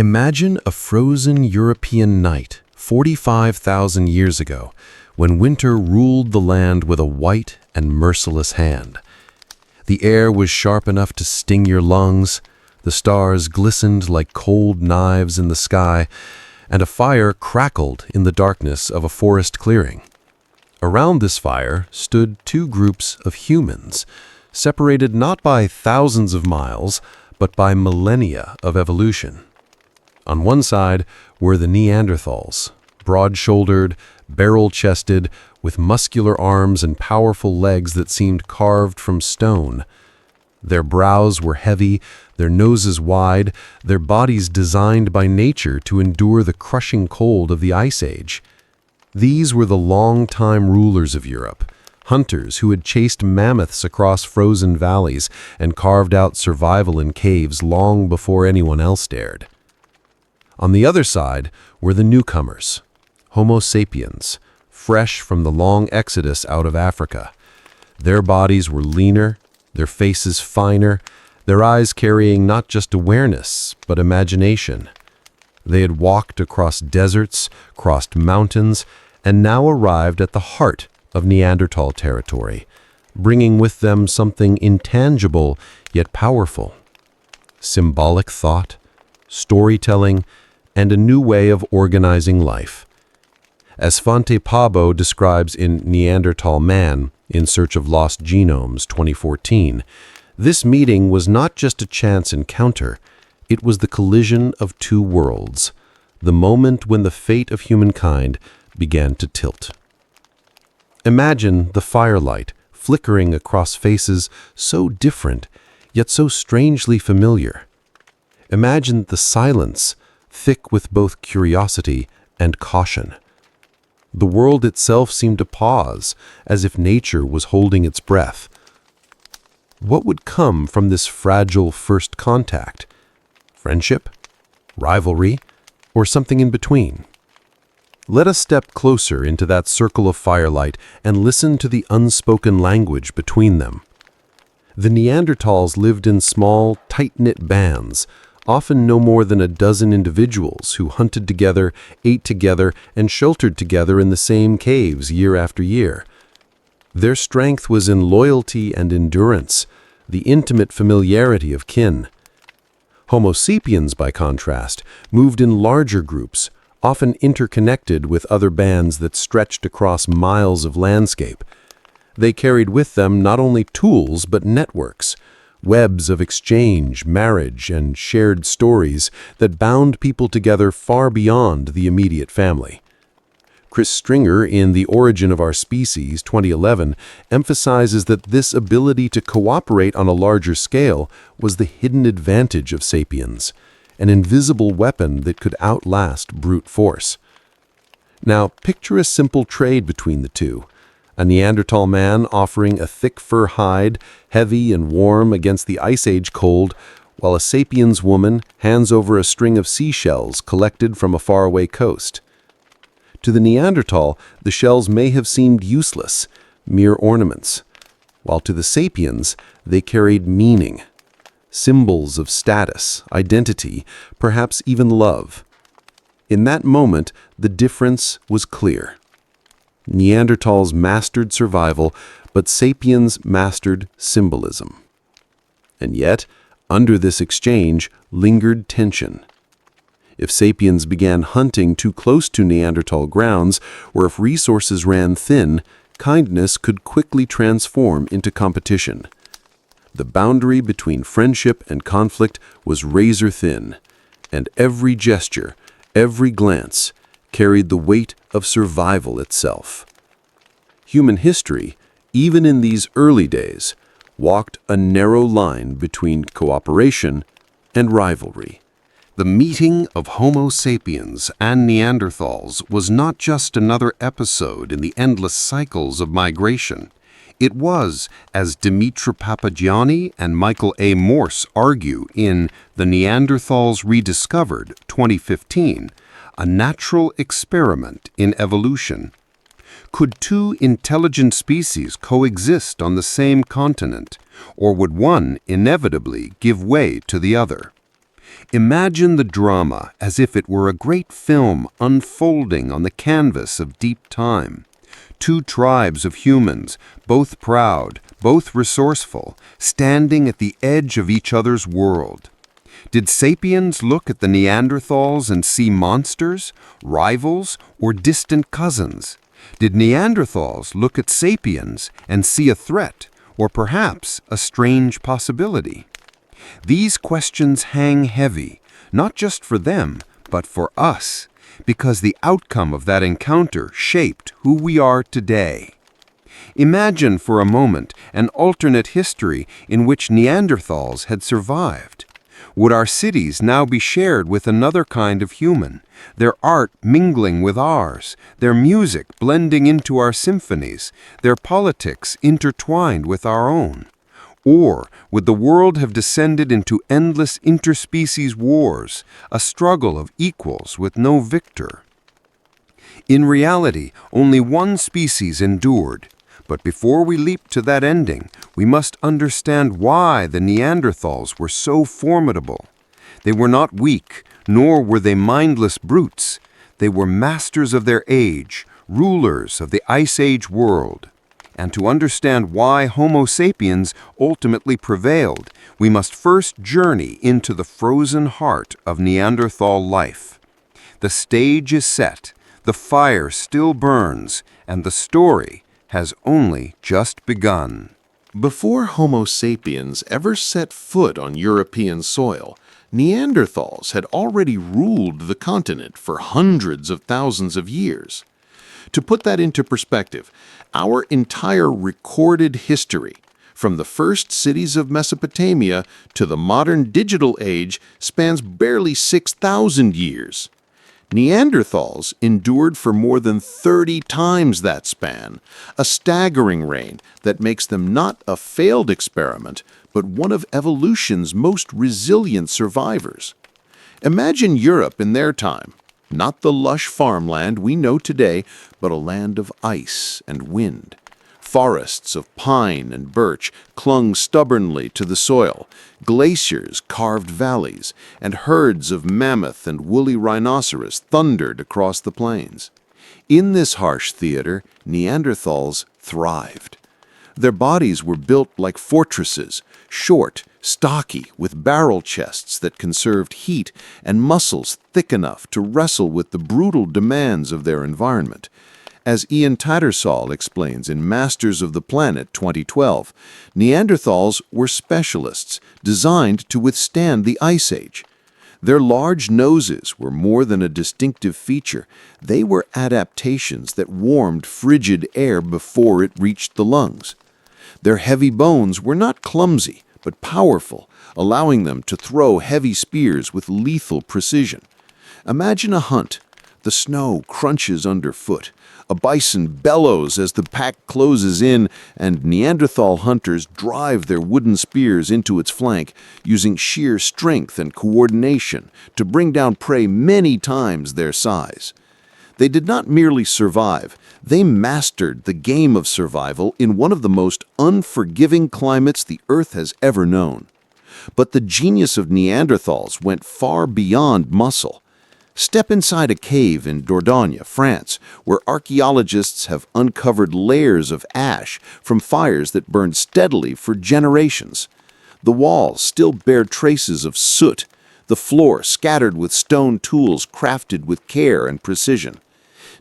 Imagine a frozen European night 45,000 years ago, when winter ruled the land with a white and merciless hand. The air was sharp enough to sting your lungs, the stars glistened like cold knives in the sky, and a fire crackled in the darkness of a forest clearing. Around this fire stood two groups of humans, separated not by thousands of miles, but by millennia of evolution. On one side were the Neanderthals, broad-shouldered, barrel-chested, with muscular arms and powerful legs that seemed carved from stone. Their brows were heavy, their noses wide, their bodies designed by nature to endure the crushing cold of the Ice Age. These were the long-time rulers of Europe, hunters who had chased mammoths across frozen valleys and carved out survival in caves long before anyone else dared. On the other side were the newcomers, Homo sapiens, fresh from the long exodus out of Africa. Their bodies were leaner, their faces finer, their eyes carrying not just awareness, but imagination. They had walked across deserts, crossed mountains, and now arrived at the heart of Neanderthal territory, bringing with them something intangible yet powerful: symbolic thought, storytelling, and a new way of organizing life. As Svante Pääbo describes in Neanderthal Man, In Search of Lost Genomes 2014, this meeting was not just a chance encounter, it was the collision of two worlds, the moment when the fate of humankind began to tilt. Imagine the firelight flickering across faces so different, yet so strangely familiar. Imagine the silence, thick with both curiosity and caution. The world itself seemed to pause, as if nature was holding its breath. What would come from this fragile first contact? Friendship? Rivalry? Or something in between? Let us step closer into that circle of firelight and listen to the unspoken language between them. The Neanderthals lived in small, tight-knit bands, often no more than a dozen individuals who hunted together, ate together, and sheltered together in the same caves year after year. Their strength was in loyalty and endurance, the intimate familiarity of kin. Homo sapiens, by contrast, moved in larger groups, often interconnected with other bands that stretched across miles of landscape. They carried with them not only tools but networks, webs of exchange, marriage, and shared stories that bound people together far beyond the immediate family. Chris Stringer, in The Origin of Our Species, 2011, emphasizes that this ability to cooperate on a larger scale was the hidden advantage of sapiens, an invisible weapon that could outlast brute force. Now, picture a simple trade between the two. A Neanderthal man offering a thick fur hide, heavy and warm against the Ice Age cold, while a sapiens woman hands over a string of seashells collected from a faraway coast. To the Neanderthal, the shells may have seemed useless, mere ornaments, while to the sapiens, they carried meaning, symbols of status, identity, perhaps even love. In that moment, the difference was clear. Neanderthals mastered survival, but sapiens mastered symbolism. And yet, under this exchange lingered tension. If sapiens began hunting too close to Neanderthal grounds, or if resources ran thin, kindness could quickly transform into competition. The boundary between friendship and conflict was razor thin, and every gesture, every glance, carried the weight of survival itself. Human history, even in these early days, walked a narrow line between cooperation and rivalry. The meeting of Homo sapiens and Neanderthals was not just another episode in the endless cycles of migration. It was, as Dimitra Papagianni and Michael A. Morse argue in The Neanderthals Rediscovered, 2015, a natural experiment in evolution. Could two intelligent species coexist on the same continent, or would one inevitably give way to the other? Imagine the drama as if it were a great film unfolding on the canvas of deep time. Two tribes of humans, both proud, both resourceful, standing at the edge of each other's world. Did sapiens look at the Neanderthals and see monsters, rivals, or distant cousins? Did Neanderthals look at sapiens and see a threat, or perhaps a strange possibility? These questions hang heavy, not just for them, but for us, because the outcome of that encounter shaped who we are today. Imagine for a moment an alternate history in which Neanderthals had survived. Would our cities now be shared with another kind of human, their art mingling with ours, their music blending into our symphonies, their politics intertwined with our own? Or would the world have descended into endless interspecies wars, a struggle of equals with no victor? In reality, only one species endured. But before we leap to that ending, we must understand why the Neanderthals were so formidable. They were not weak, nor were they mindless brutes. They were masters of their age, rulers of the Ice Age world. And to understand why Homo sapiens ultimately prevailed, we must first journey into the frozen heart of Neanderthal life. The stage is set, the fire still burns, and the story has only just begun. Before Homo sapiens ever set foot on European soil, Neanderthals had already ruled the continent for hundreds of thousands of years. To put that into perspective, our entire recorded history, from the first cities of Mesopotamia to the modern digital age, spans barely 6,000 years. Neanderthals endured for more than 30 times that span, a staggering reign that makes them not a failed experiment, but one of evolution's most resilient survivors. Imagine Europe in their time, not the lush farmland we know today, but a land of ice and wind. Forests of pine and birch clung stubbornly to the soil, glaciers carved valleys, and herds of mammoth and woolly rhinoceros thundered across the plains. In this harsh theater, Neanderthals thrived. Their bodies were built like fortresses, short, stocky, with barrel chests that conserved heat and muscles thick enough to wrestle with the brutal demands of their environment. As Ian Tattersall explains in Masters of the Planet 2012, Neanderthals were specialists designed to withstand the Ice Age. Their large noses were more than a distinctive feature. They were adaptations that warmed frigid air before it reached the lungs. Their heavy bones were not clumsy, but powerful, allowing them to throw heavy spears with lethal precision. Imagine a hunt. The snow crunches underfoot. A bison bellows as the pack closes in, and Neanderthal hunters drive their wooden spears into its flank, using sheer strength and coordination to bring down prey many times their size. They did not merely survive, they mastered the game of survival in one of the most unforgiving climates the Earth has ever known. But the genius of Neanderthals went far beyond muscle. Step inside a cave in Dordogne, France, where archaeologists have uncovered layers of ash from fires that burned steadily for generations. The walls still bear traces of soot, the floor scattered with stone tools crafted with care and precision.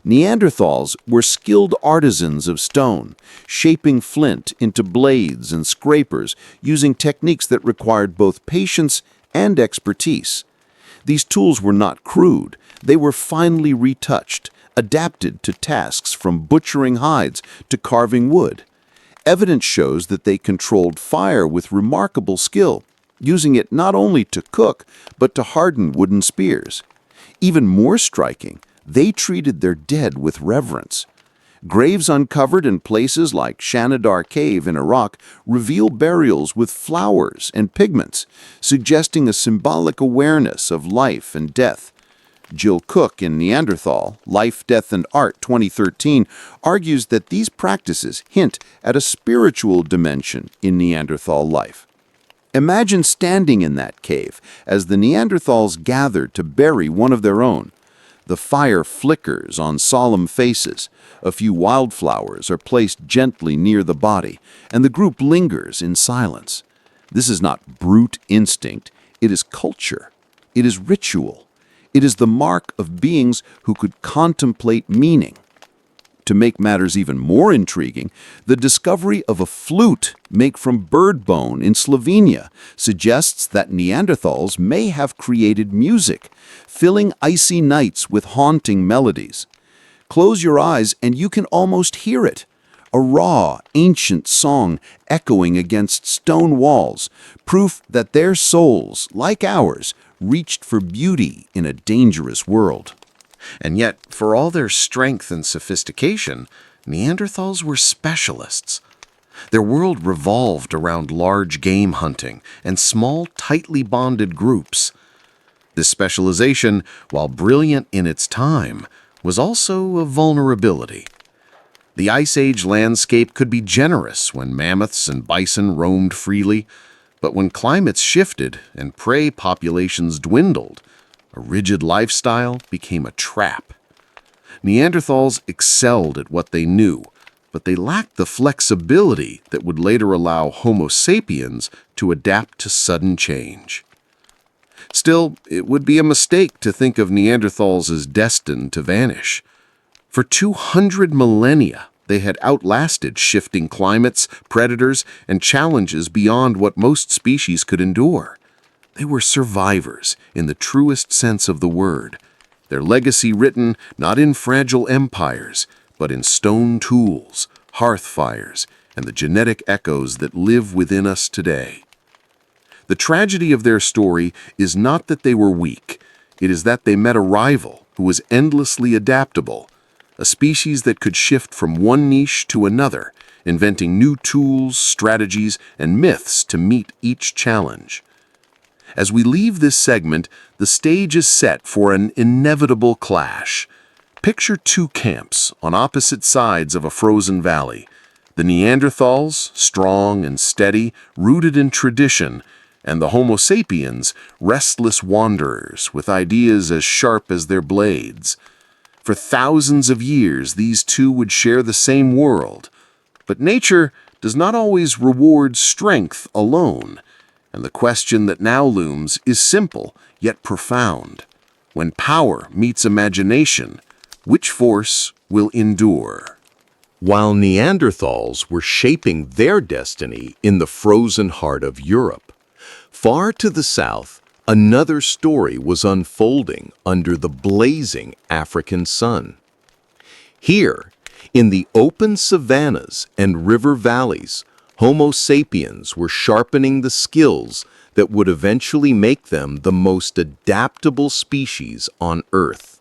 Neanderthals were skilled artisans of stone, shaping flint into blades and scrapers using techniques that required both patience and expertise. These tools were not crude, they were finely retouched, adapted to tasks from butchering hides to carving wood. Evidence shows that they controlled fire with remarkable skill, using it not only to cook, but to harden wooden spears. Even more striking, they treated their dead with reverence. Graves uncovered in places like Shanidar Cave in Iraq reveal burials with flowers and pigments, suggesting a symbolic awareness of life and death. Jill Cook in Neanderthal, Life, Death, and Art 2013 argues that these practices hint at a spiritual dimension in Neanderthal life. Imagine standing in that cave as the Neanderthals gather to bury one of their own. The fire flickers on solemn faces, a few wildflowers are placed gently near the body, and the group lingers in silence. This is not brute instinct, it is culture. It is ritual. It is the mark of beings who could contemplate meaning. To make matters even more intriguing, the discovery of a flute made from bird bone in Slovenia suggests that Neanderthals may have created music, filling icy nights with haunting melodies. Close your eyes and you can almost hear it. A raw, ancient song echoing against stone walls, proof that their souls, like ours, reached for beauty in a dangerous world. And yet, for all their strength and sophistication, Neanderthals were specialists. Their world revolved around large game hunting and small, tightly bonded groups. This specialization, while brilliant in its time, was also a vulnerability. The Ice Age landscape could be generous when mammoths and bison roamed freely, but when climates shifted and prey populations dwindled, a rigid lifestyle became a trap. Neanderthals excelled at what they knew, but they lacked the flexibility that would later allow Homo sapiens to adapt to sudden change. Still, it would be a mistake to think of Neanderthals as destined to vanish. For 200 millennia, they had outlasted shifting climates, predators, and challenges beyond what most species could endure. They were survivors in the truest sense of the word, their legacy written not in fragile empires, but in stone tools, hearth fires, and the genetic echoes that live within us today. The tragedy of their story is not that they were weak, it is that they met a rival who was endlessly adaptable, a species that could shift from one niche to another, inventing new tools, strategies, and myths to meet each challenge. As we leave this segment, the stage is set for an inevitable clash. Picture two camps on opposite sides of a frozen valley. The Neanderthals, strong and steady, rooted in tradition, and the Homo sapiens, restless wanderers with ideas as sharp as their blades. For thousands of years, these two would share the same world. But nature does not always reward strength alone. And the question that now looms is simple, yet profound. When power meets imagination, which force will endure? While Neanderthals were shaping their destiny in the frozen heart of Europe, far to the south, another story was unfolding under the blazing African sun. Here, in the open savannas and river valleys, Homo sapiens were sharpening the skills that would eventually make them the most adaptable species on Earth.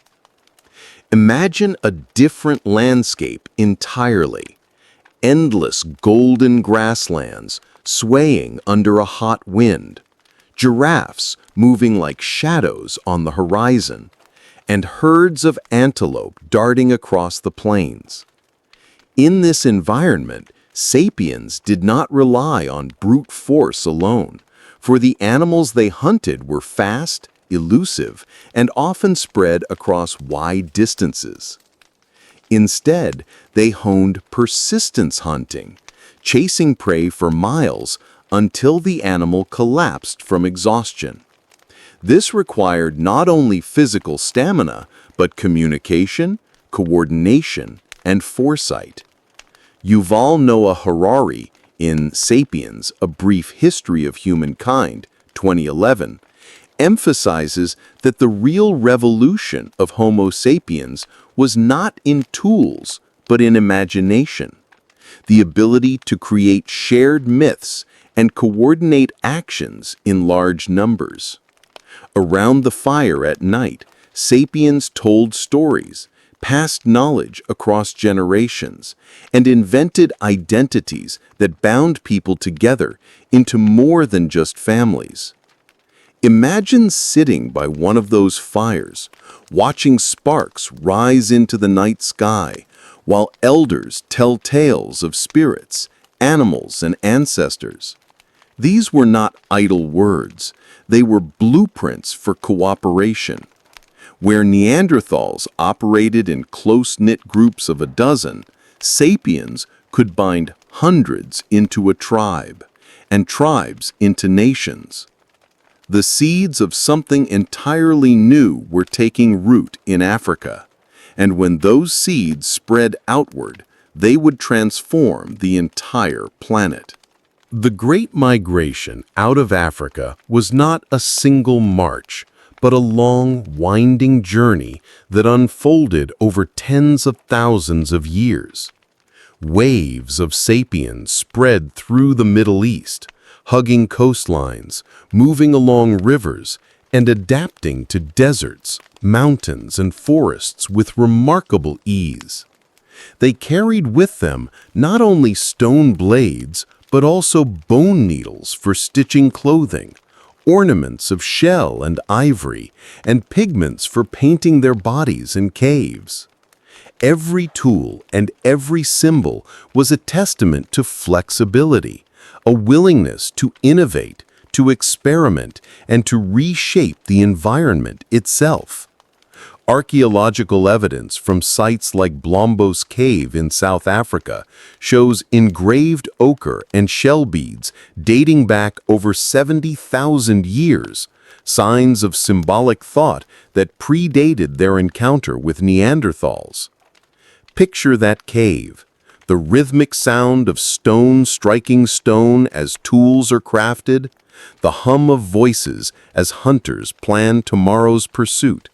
Imagine a different landscape entirely. Endless golden grasslands swaying under a hot wind, giraffes moving like shadows on the horizon, and herds of antelope darting across the plains. In this environment, sapiens did not rely on brute force alone, for the animals they hunted were fast, elusive, and often spread across wide distances. Instead, they honed persistence hunting, chasing prey for miles until the animal collapsed from exhaustion. This required not only physical stamina, but communication, coordination, and foresight. Yuval Noah Harari, in *Sapiens: A Brief History of Humankind*, 2011, emphasizes that the real revolution of Homo sapiens was not in tools, but in imagination. The ability to create shared myths and coordinate actions in large numbers. Around the fire at night, sapiens told stories, passed knowledge across generations, and invented identities that bound people together into more than just families. Imagine sitting by one of those fires, watching sparks rise into the night sky, while elders tell tales of spirits, animals, and ancestors. These were not idle words. They were blueprints for cooperation. Where Neanderthals operated in close-knit groups of a dozen, sapiens could bind hundreds into a tribe, and tribes into nations. The seeds of something entirely new were taking root in Africa, and when those seeds spread outward, they would transform the entire planet. The Great Migration out of Africa was not a single march, but a long, winding journey that unfolded over tens of thousands of years. Waves of sapiens spread through the Middle East, hugging coastlines, moving along rivers, and adapting to deserts, mountains, and forests with remarkable ease. They carried with them not only stone blades, but also bone needles for stitching clothing, ornaments of shell and ivory, and pigments for painting their bodies in caves. Every tool and every symbol was a testament to flexibility, a willingness to innovate, to experiment, and to reshape the environment itself. Archaeological evidence from sites like Blombos Cave in South Africa shows engraved ochre and shell beads dating back over 70,000 years, signs of symbolic thought that predated their encounter with Neanderthals. Picture that cave, the rhythmic sound of stone striking stone as tools are crafted, the hum of voices as hunters plan tomorrow's pursuit,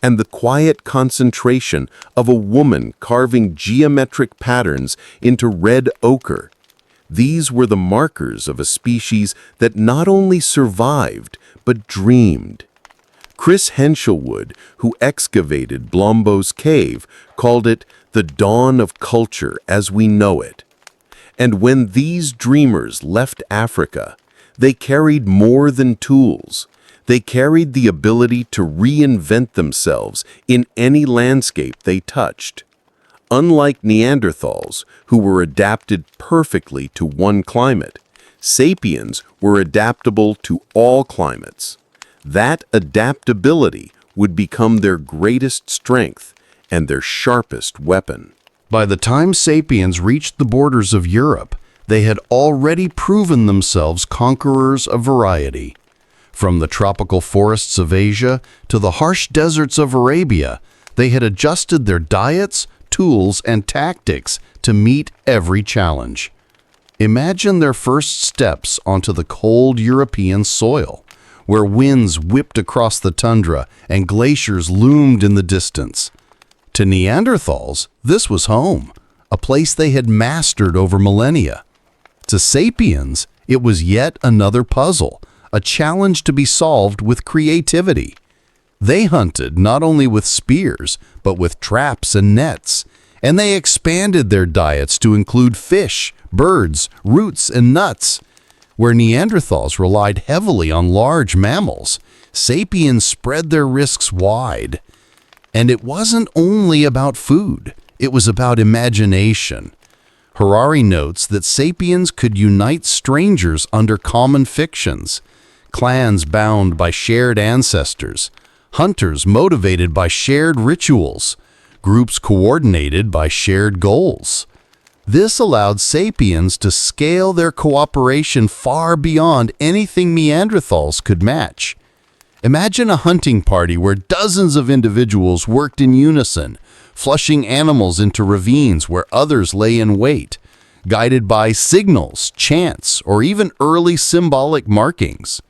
and the quiet concentration of a woman carving geometric patterns into red ochre. These were the markers of a species that not only survived, but dreamed. Chris Henshelwood, who excavated Blombos Cave, called it the dawn of culture as we know it. And when these dreamers left Africa, they carried more than tools. They carried the ability to reinvent themselves in any landscape they touched. Unlike Neanderthals, who were adapted perfectly to one climate, sapiens were adaptable to all climates. That adaptability would become their greatest strength and their sharpest weapon. By the time sapiens reached the borders of Europe, they had already proven themselves conquerors of variety. From the tropical forests of Asia to the harsh deserts of Arabia, they had adjusted their diets, tools, and tactics to meet every challenge. Imagine their first steps onto the cold European soil, where winds whipped across the tundra and glaciers loomed in the distance. To Neanderthals, this was home, a place they had mastered over millennia. To sapiens, it was yet another puzzle, a challenge to be solved with creativity. They hunted not only with spears, but with traps and nets, and they expanded their diets to include fish, birds, roots, and nuts. Where Neanderthals relied heavily on large mammals, sapiens spread their risks wide. And it wasn't only about food, it was about imagination. Harari notes that sapiens could unite strangers under common fictions, clans bound by shared ancestors, hunters motivated by shared rituals, groups coordinated by shared goals. This allowed sapiens to scale their cooperation far beyond anything Neanderthals could match. Imagine a hunting party where dozens of individuals worked in unison, flushing animals into ravines where others lay in wait, guided by signals, chants, or even early symbolic markings.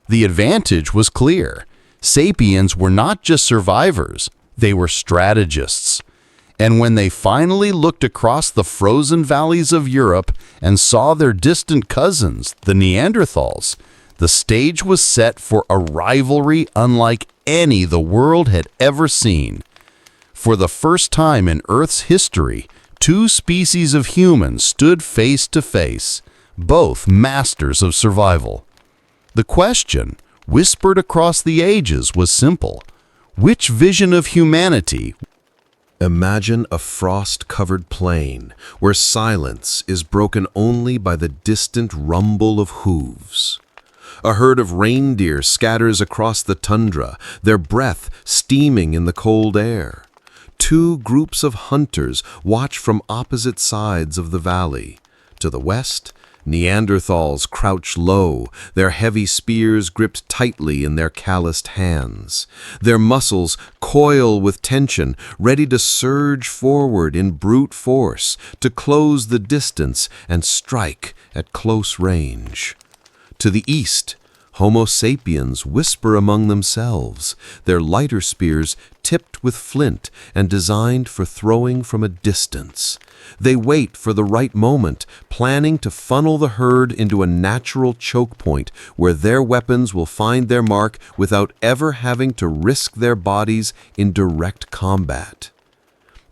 The advantage was clear. Sapiens were not just survivors, they were strategists. And when they finally looked across the frozen valleys of Europe and saw their distant cousins, the Neanderthals, the stage was set for a rivalry unlike any the world had ever seen. For the first time in Earth's history, two species of humans stood face to face, both masters of survival. The question, whispered across the ages, was simple. Which vision of humanity? Imagine a frost-covered plain where silence is broken only by the distant rumble of hooves. A herd of reindeer scatters across the tundra, their breath steaming in the cold air. Two groups of hunters watch from opposite sides of the valley. To the west, Neanderthals crouch low, their heavy spears gripped tightly in their calloused hands. Their muscles coil with tension, ready to surge forward in brute force, to close the distance and strike at close range. To the east, Homo sapiens whisper among themselves, their lighter spears tipped with flint and designed for throwing from a distance. They wait for the right moment, planning to funnel the herd into a natural choke point where their weapons will find their mark without ever having to risk their bodies in direct combat.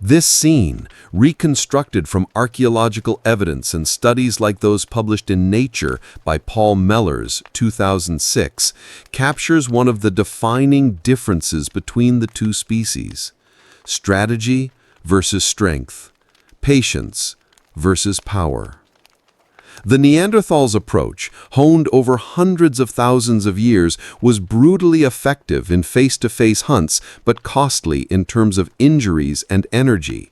This scene, reconstructed from archaeological evidence and studies like those published in Nature by Paul Mellers, 2006, captures one of the defining differences between the two species: strategy versus strength, patience versus power. The Neanderthals' approach, honed over hundreds of thousands of years, was brutally effective in face-to-face hunts, but costly in terms of injuries and energy.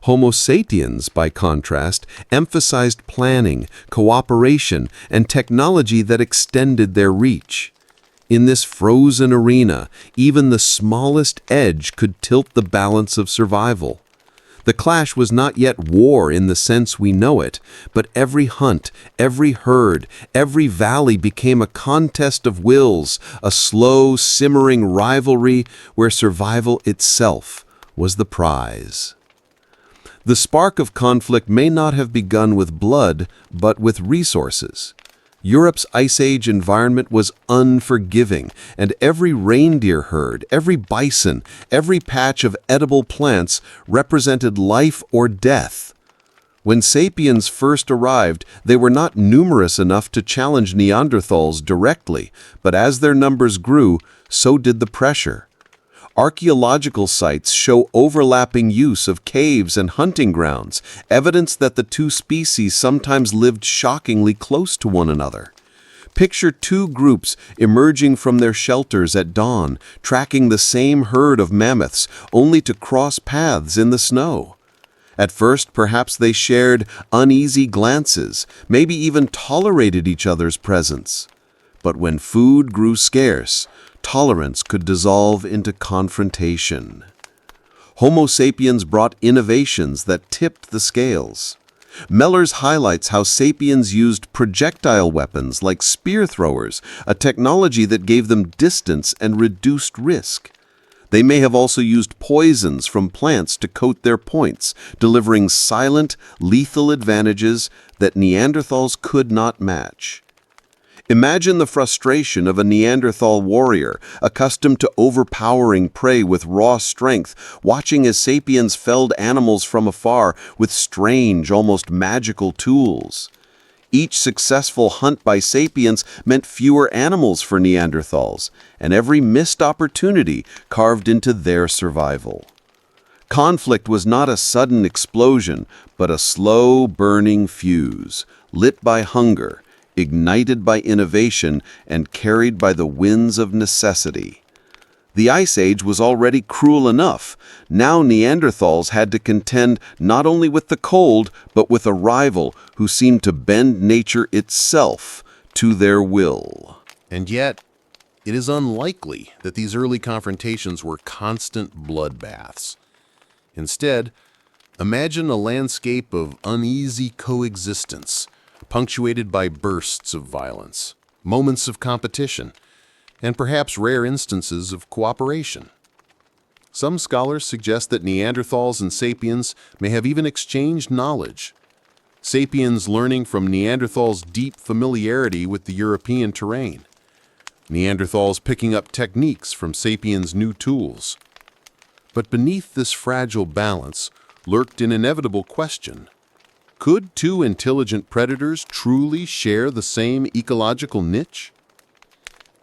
Homo sapiens, by contrast, emphasized planning, cooperation, and technology that extended their reach. In this frozen arena, even the smallest edge could tilt the balance of survival. The clash was not yet war in the sense we know it, but every hunt, every herd, every valley became a contest of wills, a slow, simmering rivalry where survival itself was the prize. The spark of conflict may not have begun with blood, but with resources. Europe's Ice Age environment was unforgiving, and every reindeer herd, every bison, every patch of edible plants represented life or death. When sapiens first arrived, they were not numerous enough to challenge Neanderthals directly, but as their numbers grew, so did the pressure. Archaeological sites show overlapping use of caves and hunting grounds, evidence that the two species sometimes lived shockingly close to one another. Picture two groups emerging from their shelters at dawn, tracking the same herd of mammoths, only to cross paths in the snow. At first, perhaps they shared uneasy glances, maybe even tolerated each other's presence. But when food grew scarce, tolerance could dissolve into confrontation. Homo sapiens brought innovations that tipped the scales. Mellers highlights how sapiens used projectile weapons like spear throwers, a technology that gave them distance and reduced risk. They may have also used poisons from plants to coat their points, delivering silent, lethal advantages that Neanderthals could not match. Imagine the frustration of a Neanderthal warrior, accustomed to overpowering prey with raw strength, watching as sapiens felled animals from afar with strange, almost magical tools. Each successful hunt by sapiens meant fewer animals for Neanderthals, and every missed opportunity carved into their survival. Conflict was not a sudden explosion, but a slow, burning fuse, lit by hunger, ignited by innovation, and carried by the winds of necessity. The Ice Age was already cruel enough. Now Neanderthals had to contend not only with the cold, but with a rival who seemed to bend nature itself to their will. And yet, it is unlikely that these early confrontations were constant bloodbaths. Instead, imagine a landscape of uneasy coexistence, punctuated by bursts of violence, moments of competition, and perhaps rare instances of cooperation. Some scholars suggest that Neanderthals and sapiens may have even exchanged knowledge. Sapiens learning from Neanderthals' deep familiarity with the European terrain. Neanderthals picking up techniques from sapiens' new tools. But beneath this fragile balance lurked an inevitable question. Could two intelligent predators truly share the same ecological niche?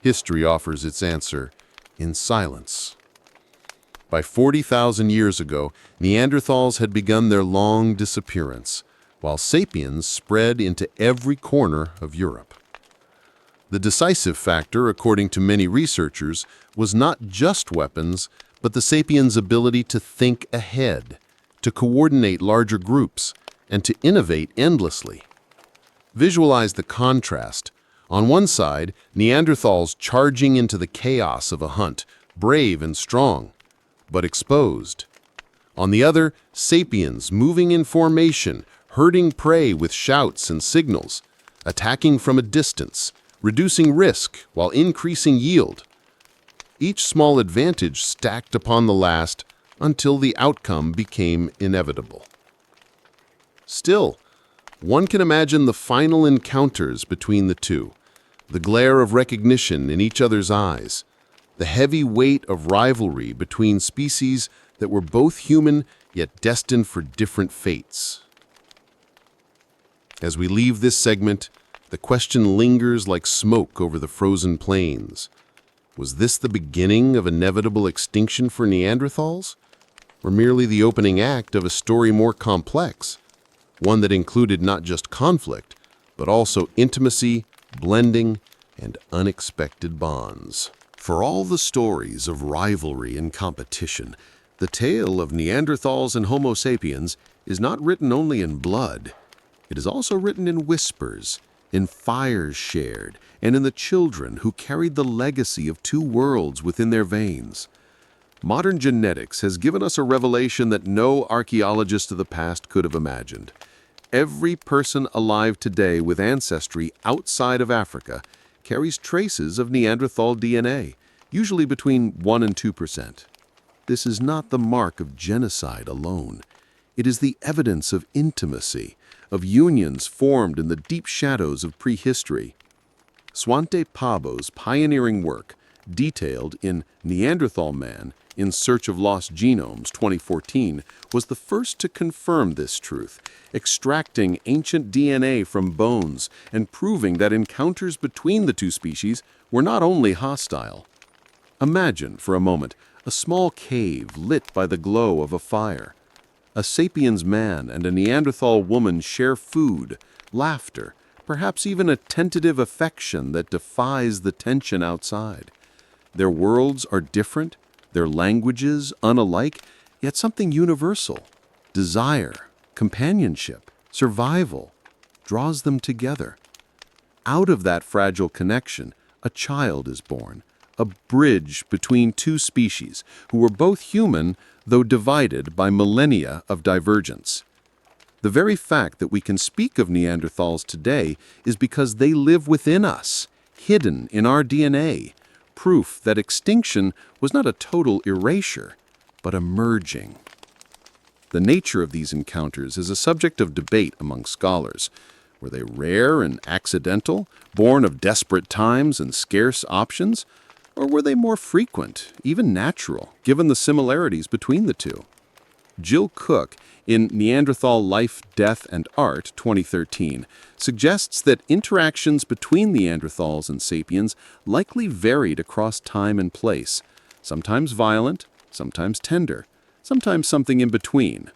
History offers its answer in silence. By 40,000 years ago, Neanderthals had begun their long disappearance, while sapiens spread into every corner of Europe. The decisive factor, according to many researchers, was not just weapons, but the sapiens' ability to think ahead, to coordinate larger groups, and to innovate endlessly. Visualize the contrast. On one side, Neanderthals charging into the chaos of a hunt, brave and strong, but exposed. On the other, sapiens moving in formation, herding prey with shouts and signals, attacking from a distance, reducing risk while increasing yield. Each small advantage stacked upon the last until the outcome became inevitable. Still, one can imagine the final encounters between the two, the glare of recognition in each other's eyes, the heavy weight of rivalry between species that were both human yet destined for different fates. As we leave this segment, the question lingers like smoke over the frozen plains. Was this the beginning of inevitable extinction for Neanderthals? Or merely the opening act of a story more complex, one that included not just conflict, but also intimacy, blending, and unexpected bonds? For all the stories of rivalry and competition, the tale of Neanderthals and Homo sapiens is not written only in blood. It is also written in whispers, in fires shared, and in the children who carried the legacy of two worlds within their veins. Modern genetics has given us a revelation that no archaeologist of the past could have imagined. Every person alive today with ancestry outside of Africa carries traces of Neanderthal DNA, usually between 1% and 2%. This is not the mark of genocide alone. It is the evidence of intimacy, of unions formed in the deep shadows of prehistory. Svante Pääbo's pioneering work, detailed in Neanderthal Man in Search of Lost Genomes 2014, was the first to confirm this truth, extracting ancient DNA from bones and proving that encounters between the two species were not only hostile. Imagine, for a moment, a small cave lit by the glow of a fire. A sapiens man and a Neanderthal woman share food, laughter, perhaps even a tentative affection that defies the tension outside. Their worlds are different, their languages unalike, yet something universal. Desire, companionship, survival draws them together. Out of that fragile connection, a child is born, a bridge between two species who were both human, though divided by millennia of divergence. The very fact that we can speak of Neanderthals today is because they live within us, hidden in our DNA, proof that extinction was not a total erasure, but a merging. The nature of these encounters is a subject of debate among scholars. Were they rare and accidental, born of desperate times and scarce options? Or were they more frequent, even natural, given the similarities between the two? Jill Cook, in Neanderthal Life, Death, and Art 2013, suggests that interactions between Neanderthals and sapiens likely varied across time and place, sometimes violent, sometimes tender, sometimes something in between.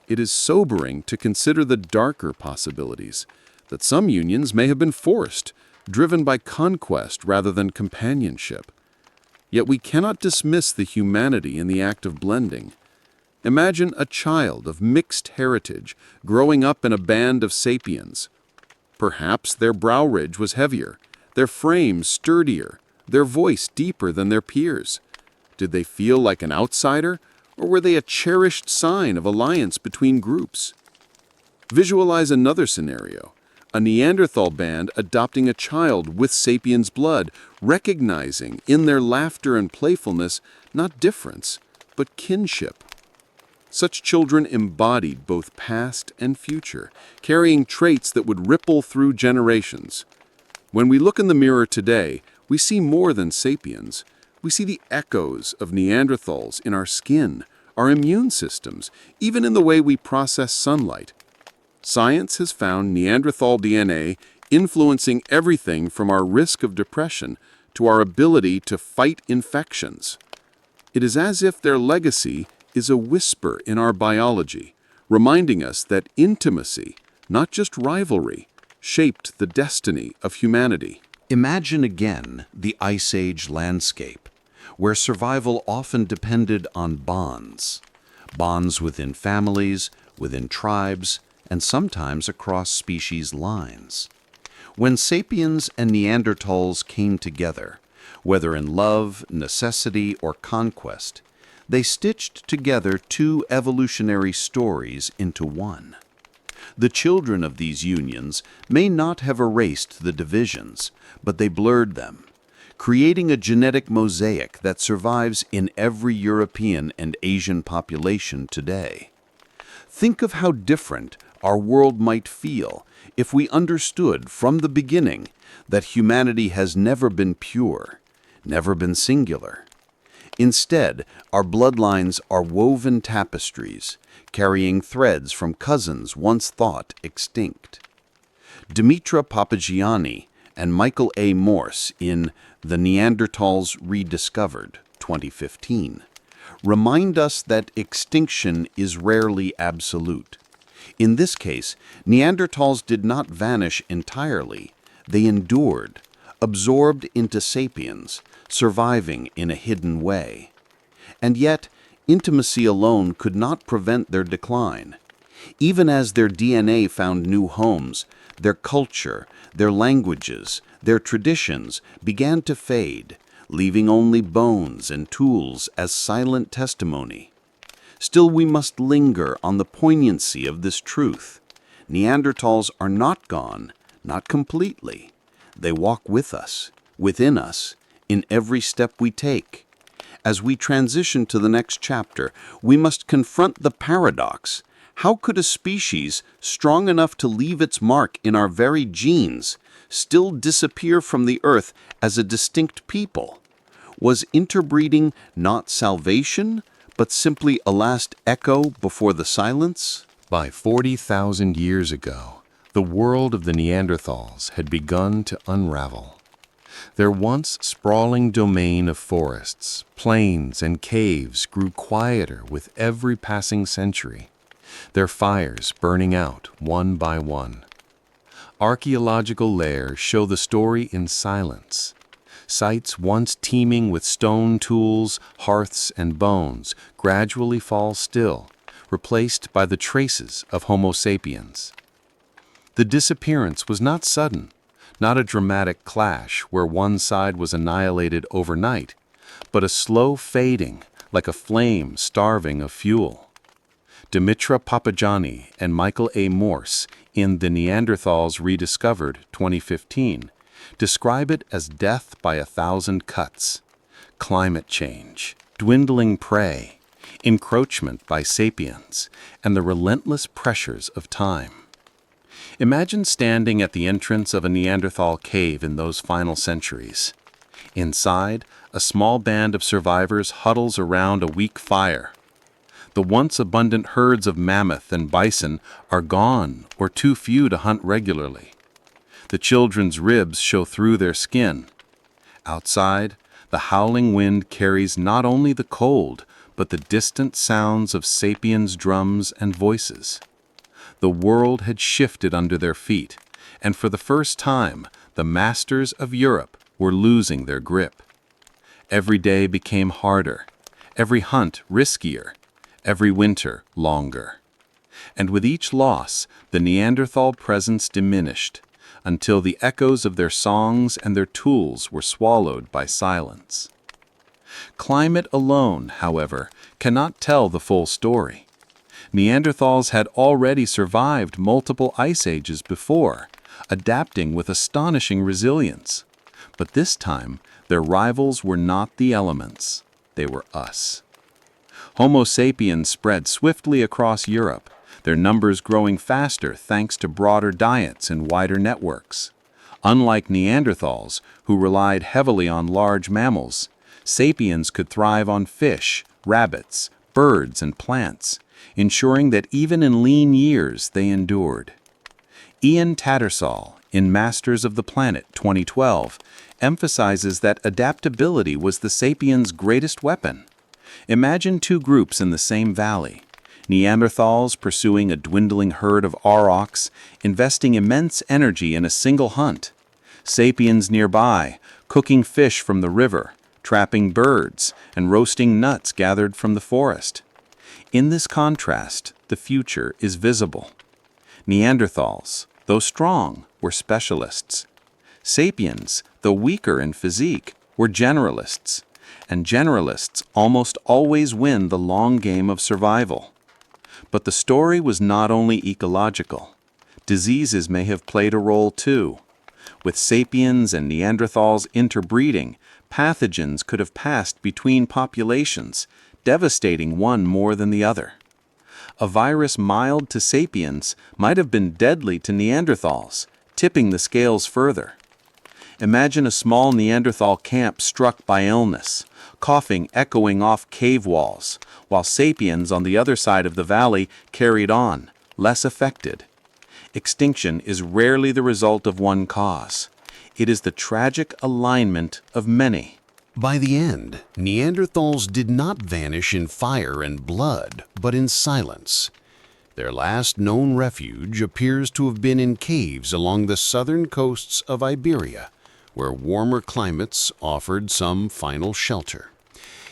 It is sobering to consider the darker possibilities, that some unions may have been forced, driven by conquest rather than companionship. Yet we cannot dismiss the humanity in the act of blending. Imagine a child of mixed heritage growing up in a band of sapiens. Perhaps their brow ridge was heavier, their frame sturdier, their voice deeper than their peers. Did they feel like an outsider, or were they a cherished sign of alliance between groups? Visualize another scenario. A Neanderthal band adopting a child with sapiens blood, recognizing in their laughter and playfulness not difference, but kinship. Such children embodied both past and future, carrying traits that would ripple through generations. When we look in the mirror today, we see more than sapiens. We see the echoes of Neanderthals in our skin, our immune systems, even in the way we process sunlight. Science has found Neanderthal DNA influencing everything from our risk of depression to our ability to fight infections. It is as if their legacy is a whisper in our biology, reminding us that intimacy, not just rivalry, shaped the destiny of humanity. Imagine again the Ice Age landscape, where survival often depended on bonds. Bonds within families, within tribes, and sometimes across species lines. When sapiens and Neanderthals came together, whether in love, necessity, or conquest, they stitched together two evolutionary stories into one. The children of these unions may not have erased the divisions, but they blurred them, creating a genetic mosaic that survives in every European and Asian population today. Think of how different our world might feel if we understood from the beginning that humanity has never been pure, never been singular. Instead, our bloodlines are woven tapestries, carrying threads from cousins once thought extinct. Dimitra Papagianni and Michael A. Morse in The Neanderthals Rediscovered, 2015, remind us that extinction is rarely absolute. In this case, Neanderthals did not vanish entirely. They endured, absorbed into sapiens, surviving in a hidden way. And yet, intimacy alone could not prevent their decline. Even as their DNA found new homes, their culture, their languages, their traditions began to fade, leaving only bones and tools as silent testimony. Still, we must linger on the poignancy of this truth. Neanderthals are not gone, not completely. They walk with us, within us, in every step we take. As we transition to the next chapter, we must confront the paradox. How could a species strong enough to leave its mark in our very genes still disappear from the earth as a distinct people? Was interbreeding not salvation, but simply a last echo before the silence? By 40,000 years ago, the world of the Neanderthals had begun to unravel. Their once sprawling domain of forests, plains, and caves grew quieter with every passing century, their fires burning out one by one. Archaeological layers show the story in silence. Sites once teeming with stone tools, hearths, and bones gradually fall still, replaced by the traces of Homo sapiens. The disappearance was not sudden, not a dramatic clash where one side was annihilated overnight, but a slow fading, like a flame starving of fuel. Dimitra Papagianni and Michael A. Morse in The Neanderthals Rediscovered, 2015, describe it as death by 1,000 cuts, climate change, dwindling prey, encroachment by sapiens, and the relentless pressures of time. Imagine standing at the entrance of a Neanderthal cave in those final centuries. Inside, a small band of survivors huddles around a weak fire. The once abundant herds of mammoth and bison are gone or too few to hunt regularly. The children's ribs show through their skin. Outside, the howling wind carries not only the cold, but the distant sounds of sapiens' drums and voices. The world had shifted under their feet, and for the first time, the masters of Europe were losing their grip. Every day became harder, every hunt riskier, every winter longer. And with each loss, the Neanderthal presence diminished, until the echoes of their songs and their tools were swallowed by silence. Climate alone, however, cannot tell the full story. Neanderthals had already survived multiple ice ages before, adapting with astonishing resilience. But this time, their rivals were not the elements, they were us. Homo sapiens spread swiftly across Europe, their numbers growing faster thanks to broader diets and wider networks. Unlike Neanderthals, who relied heavily on large mammals, sapiens could thrive on fish, rabbits, birds, and plants, ensuring that even in lean years they endured. Ian Tattersall, in Masters of the Planet 2012, emphasizes that adaptability was the sapiens' greatest weapon. Imagine two groups in the same valley. Neanderthals pursuing a dwindling herd of aurochs, investing immense energy in a single hunt. Sapiens nearby, cooking fish from the river, trapping birds, and roasting nuts gathered from the forest. In this contrast, the future is visible. Neanderthals, though strong, were specialists. Sapiens, though weaker in physique, were generalists. And generalists almost always win the long game of survival. But the story was not only ecological. Diseases may have played a role too. With sapiens and Neanderthals interbreeding, pathogens could have passed between populations, devastating one more than the other. A virus mild to sapiens might have been deadly to Neanderthals, tipping the scales further. Imagine a small Neanderthal camp struck by illness, coughing echoing off cave walls, while sapiens on the other side of the valley carried on, less affected. Extinction is rarely the result of one cause. It is the tragic alignment of many. By the end, Neanderthals did not vanish in fire and blood, but in silence. Their last known refuge appears to have been in caves along the southern coasts of Iberia, where warmer climates offered some final shelter.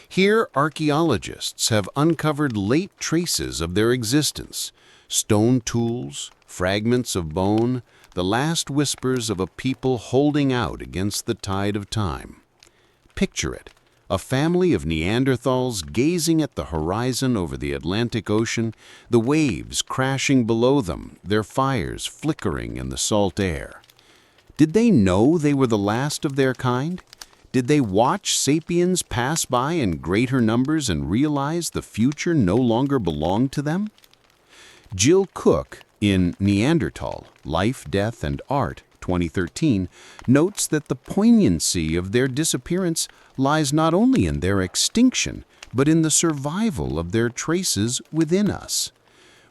Here, archaeologists have uncovered late traces of their existence: stone tools, fragments of bone, the last whispers of a people holding out against the tide of time. Picture it, a family of Neanderthals gazing at the horizon over the Atlantic Ocean, the waves crashing below them, their fires flickering in the salt air. Did they know they were the last of their kind? Did they watch sapiens pass by in greater numbers and realize the future no longer belonged to them? Jill Cook, in Neanderthal, Life, Death, and Art, 2013, notes that the poignancy of their disappearance lies not only in their extinction, but in the survival of their traces within us.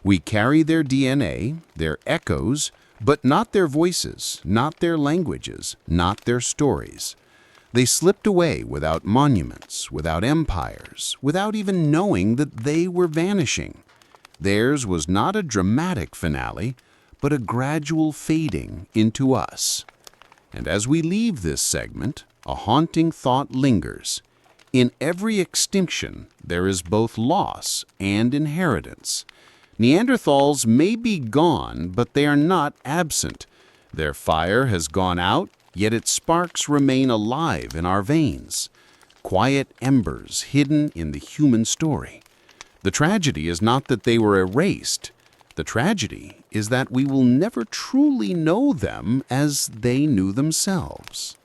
We carry their DNA, their echoes, but not their voices, not their languages, not their stories. They slipped away without monuments, without empires, without even knowing that they were vanishing. Theirs was not a dramatic finale, but a gradual fading into us. And as we leave this segment, a haunting thought lingers. In every extinction, there is both loss and inheritance. Neanderthals may be gone, but they are not absent. Their fire has gone out, yet its sparks remain alive in our veins. Quiet embers hidden in the human story. The tragedy is not that they were erased. The tragedy is that we will never truly know them as they knew themselves.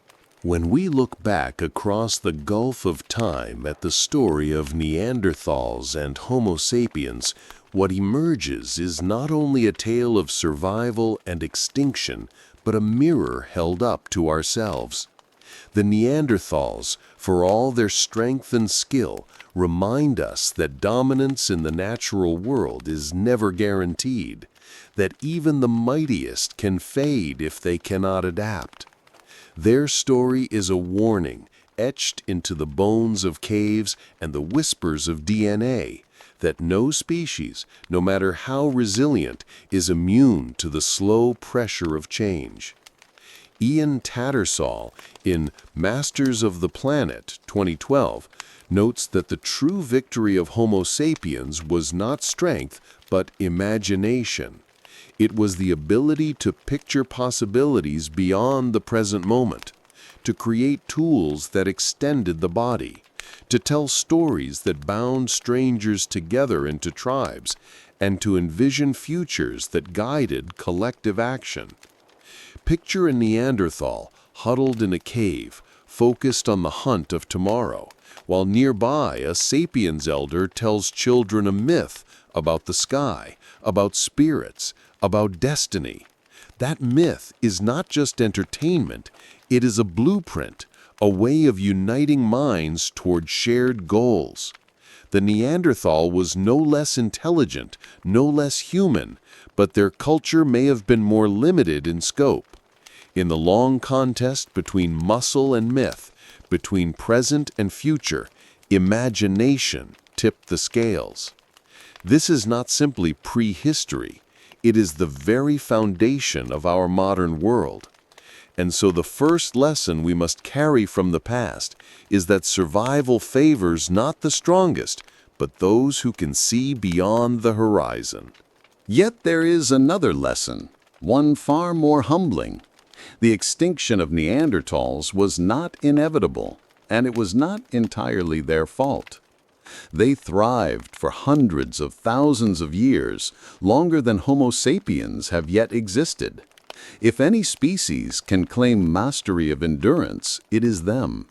When we look back across the gulf of time at the story of Neanderthals and Homo sapiens, what emerges is not only a tale of survival and extinction, but a mirror held up to ourselves. The Neanderthals, for all their strength and skill, remind us that dominance in the natural world is never guaranteed, that even the mightiest can fade if they cannot adapt. Their story is a warning, etched into the bones of caves and the whispers of DNA, that no species, no matter how resilient, is immune to the slow pressure of change. Ian Tattersall, in Masters of the Planet, 2012, notes that the true victory of Homo sapiens was not strength, but imagination. It was the ability to picture possibilities beyond the present moment, to create tools that extended the body, to tell stories that bound strangers together into tribes, and to envision futures that guided collective action. Picture a Neanderthal huddled in a cave, focused on the hunt of tomorrow, while nearby a sapiens elder tells children a myth about the sky, about spirits, about destiny. That myth is not just entertainment, it is a blueprint, a way of uniting minds toward shared goals. The Neanderthal was no less intelligent, no less human, but their culture may have been more limited in scope. In the long contest between muscle and myth, between present and future, Imagination tipped the scales. This is not simply prehistory, it is the very foundation of our modern world. And so the first lesson we must carry from the past is that survival favors not the strongest, but those who can see beyond the horizon. Yet there is another lesson, one far more humbling. The extinction of Neanderthals was not inevitable, and it was not entirely their fault. They thrived for hundreds of thousands of years, longer than Homo sapiens have yet existed. If any species can claim mastery of endurance, it is them.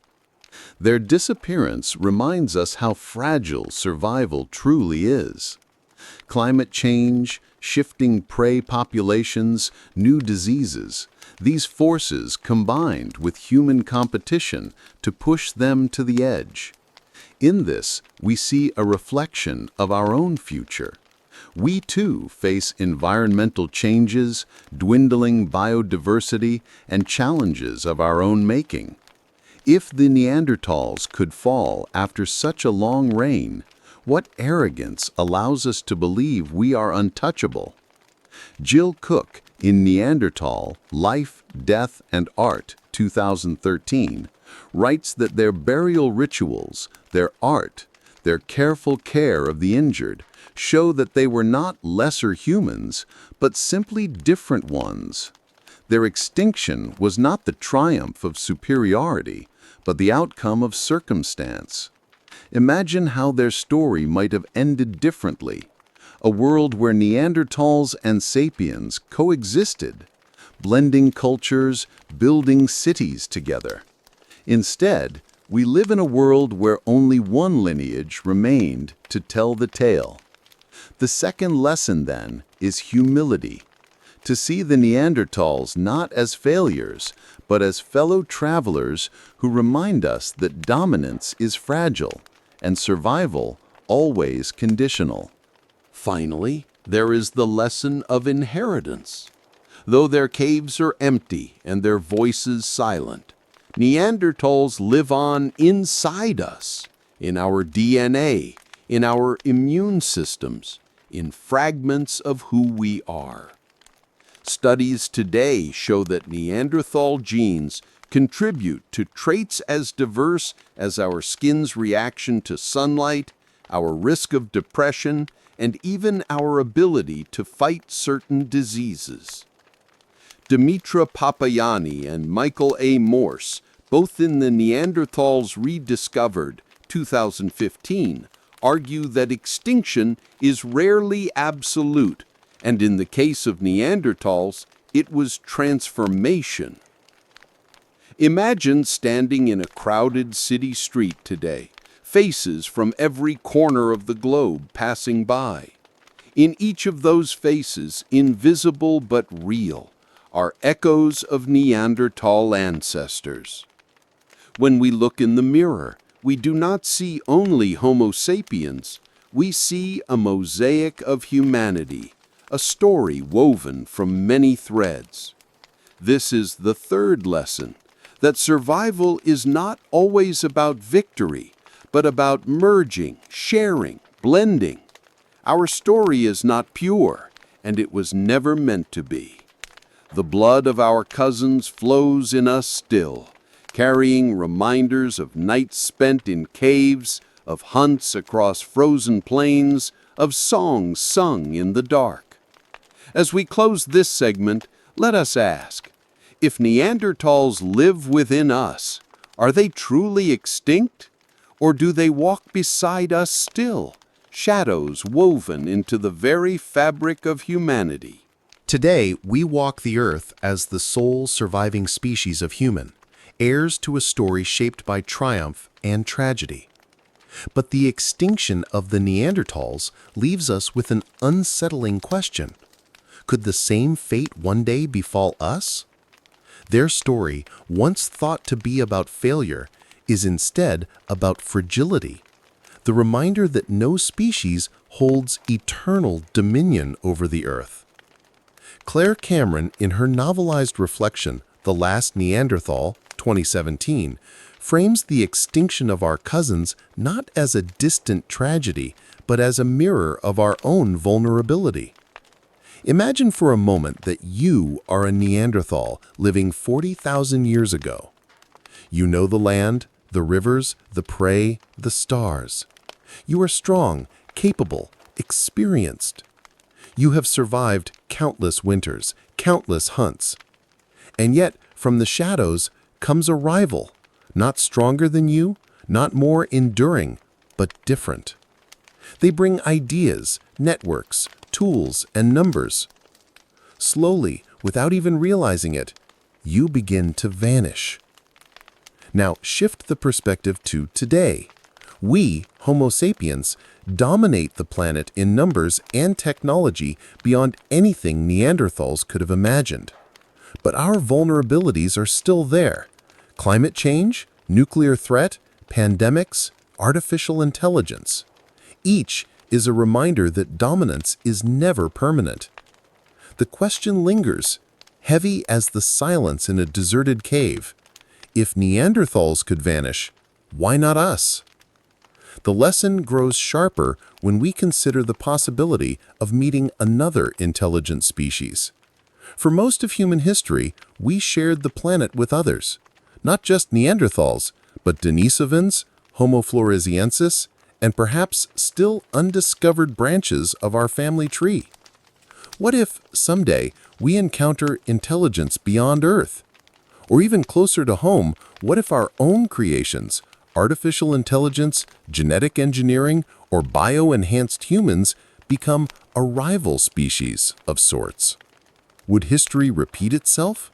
Their disappearance reminds us how fragile survival truly is. Climate change, shifting prey populations, new diseases, these forces combined with human competition to push them to the edge. In this, we see a reflection of our own future. We too face environmental changes, dwindling biodiversity, and challenges of our own making. If the Neanderthals could fall after such a long reign, what arrogance allows us to believe we are untouchable? Jill Cook, in Neanderthal, Life, Death, and Art, 2013, writes that their burial rituals, their art, their careful care of the injured, show that they were not lesser humans, but simply different ones. Their extinction was not the triumph of superiority, but the outcome of circumstance. Imagine how their story might have ended differently. A world where Neanderthals and sapiens coexisted, blending cultures, building cities together. Instead, we live in a world where only one lineage remained to tell the tale. The second lesson, then, is humility. To see the Neanderthals not as failures, but as fellow travelers who remind us that dominance is fragile and survival always conditional. Finally, there is the lesson of inheritance. Though their caves are empty and their voices silent, Neanderthals live on inside us, in our DNA, in our immune systems, in fragments of who we are. Studies today show that Neanderthal genes contribute to traits as diverse as our skin's reaction to sunlight, our risk of depression, and even our ability to fight certain diseases. Dimitra Papayani and Michael A. Morse, both in the Neanderthals Rediscovered, 2015, argue that extinction is rarely absolute, and in the case of Neanderthals, it was transformation. Imagine standing in a crowded city street today, faces from every corner of the globe passing by. In each of those faces, invisible but real, are echoes of Neanderthal ancestors. When we look in the mirror, we do not see only Homo sapiens, we see a mosaic of humanity, a story woven from many threads. This is the third lesson, that survival is not always about victory, but about merging, sharing, blending. Our story is not pure, and it was never meant to be. The blood of our cousins flows in us still, carrying reminders of nights spent in caves, of hunts across frozen plains, of songs sung in the dark. As we close this segment, let us ask, if Neanderthals live within us, are they truly extinct? Or do they walk beside us still, shadows woven into the very fabric of humanity? Today, we walk the earth as the sole surviving species of human, heirs to a story shaped by triumph and tragedy. But the extinction of the Neanderthals leaves us with an unsettling question. Could the same fate one day befall us? Their story, once thought to be about failure, is instead about fragility, the reminder that no species holds eternal dominion over the earth. Claire Cameron, in her novelized reflection, The Last Neanderthal, 2017, frames the extinction of our cousins not as a distant tragedy, but as a mirror of our own vulnerability. Imagine for a moment that you are a Neanderthal living 40,000 years ago. You know the land, the rivers, the prey, the stars. You are strong, capable, experienced. You have survived countless winters, countless hunts. And yet, from the shadows comes a rival, not stronger than you, not more enduring, but different. They bring ideas, networks, tools, and numbers. Slowly, without even realizing it, you begin to vanish. Now, shift the perspective to today. We, Homo sapiens, dominate the planet in numbers and technology beyond anything Neanderthals could have imagined. But our vulnerabilities are still there. Climate change, nuclear threat, pandemics, artificial intelligence. Each is a reminder that dominance is never permanent. The question lingers, heavy as the silence in a deserted cave. If Neanderthals could vanish, why not us? The lesson grows sharper when we consider the possibility of meeting another intelligent species. For most of human history, we shared the planet with others. Not just Neanderthals, but Denisovans, Homo floresiensis, and perhaps still undiscovered branches of our family tree. What if, someday, we encounter intelligence beyond Earth? Or even closer to home, what if our own creations, artificial intelligence, genetic engineering, or bio-enhanced humans, become a rival species of sorts? Would history repeat itself?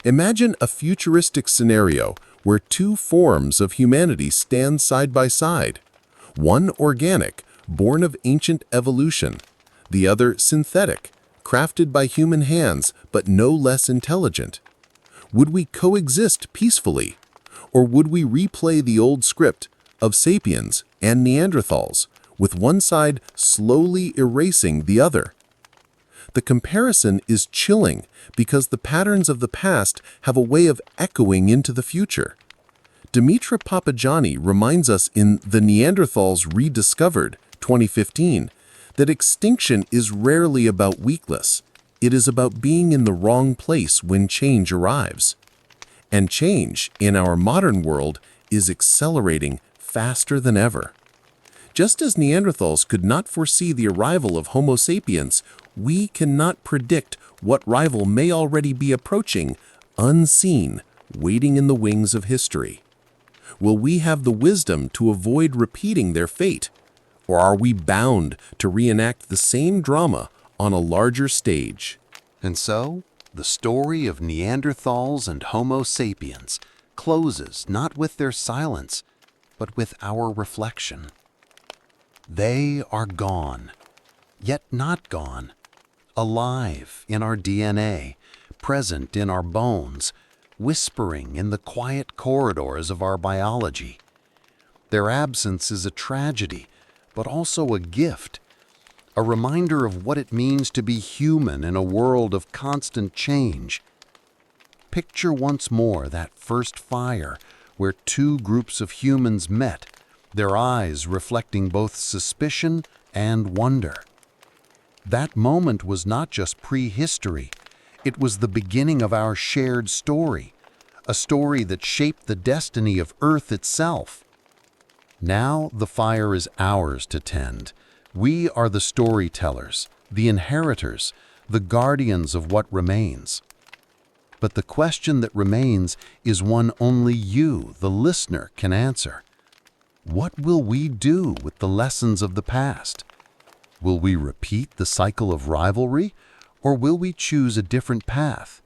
Imagine a futuristic scenario where two forms of humanity stand side by side. One organic, born of ancient evolution. The other synthetic, crafted by human hands, but no less intelligent. Would we coexist peacefully? Or would we replay the old script of sapiens and Neanderthals, with one side slowly erasing the other? The comparison is chilling because the patterns of the past have a way of echoing into the future. Dimitra Papagianni reminds us in The Neanderthals Rediscovered, 2015, that extinction is rarely about weakness. It is about being in the wrong place when change arrives. And change, in our modern world, is accelerating faster than ever. Just as Neanderthals could not foresee the arrival of Homo sapiens, we cannot predict what rival may already be approaching, unseen, waiting in the wings of history. Will we have the wisdom to avoid repeating their fate? Or are we bound to reenact the same drama on a larger stage? And so, the story of Neanderthals and Homo sapiens closes not with their silence, but with our reflection. They are gone, yet not gone, alive in our DNA, present in our bones, whispering in the quiet corridors of our biology. Their absence is a tragedy, but also a gift, a reminder of what it means to be human in a world of constant change. Picture once more that first fire where two groups of humans met, their eyes reflecting both suspicion and wonder. That moment was not just prehistory, it was the beginning of our shared story, a story that shaped the destiny of Earth itself. Now the fire is ours to tend. We are the storytellers, the inheritors, the guardians of what remains. But the question that remains is one only you, the listener, can answer. What will we do with the lessons of the past? Will we repeat the cycle of rivalry, or will we choose a different path?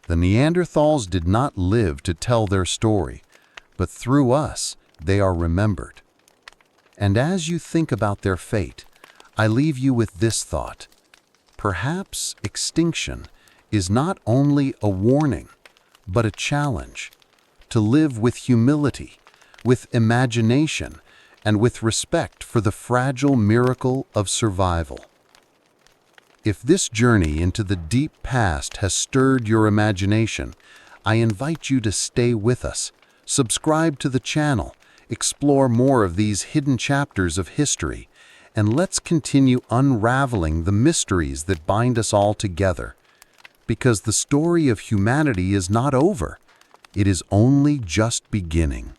The Neanderthals did not live to tell their story, but through us, they are remembered. And as you think about their fate, I leave you with this thought. Perhaps extinction is not only a warning, but a challenge to live with humility, with imagination, and with respect for the fragile miracle of survival. If this journey into the deep past has stirred your imagination, I invite you to stay with us, Subscribe to the channel, explore more of these hidden chapters of history, and let's continue unraveling the mysteries that bind us all together. Because the story of humanity is not over. It is only just beginning.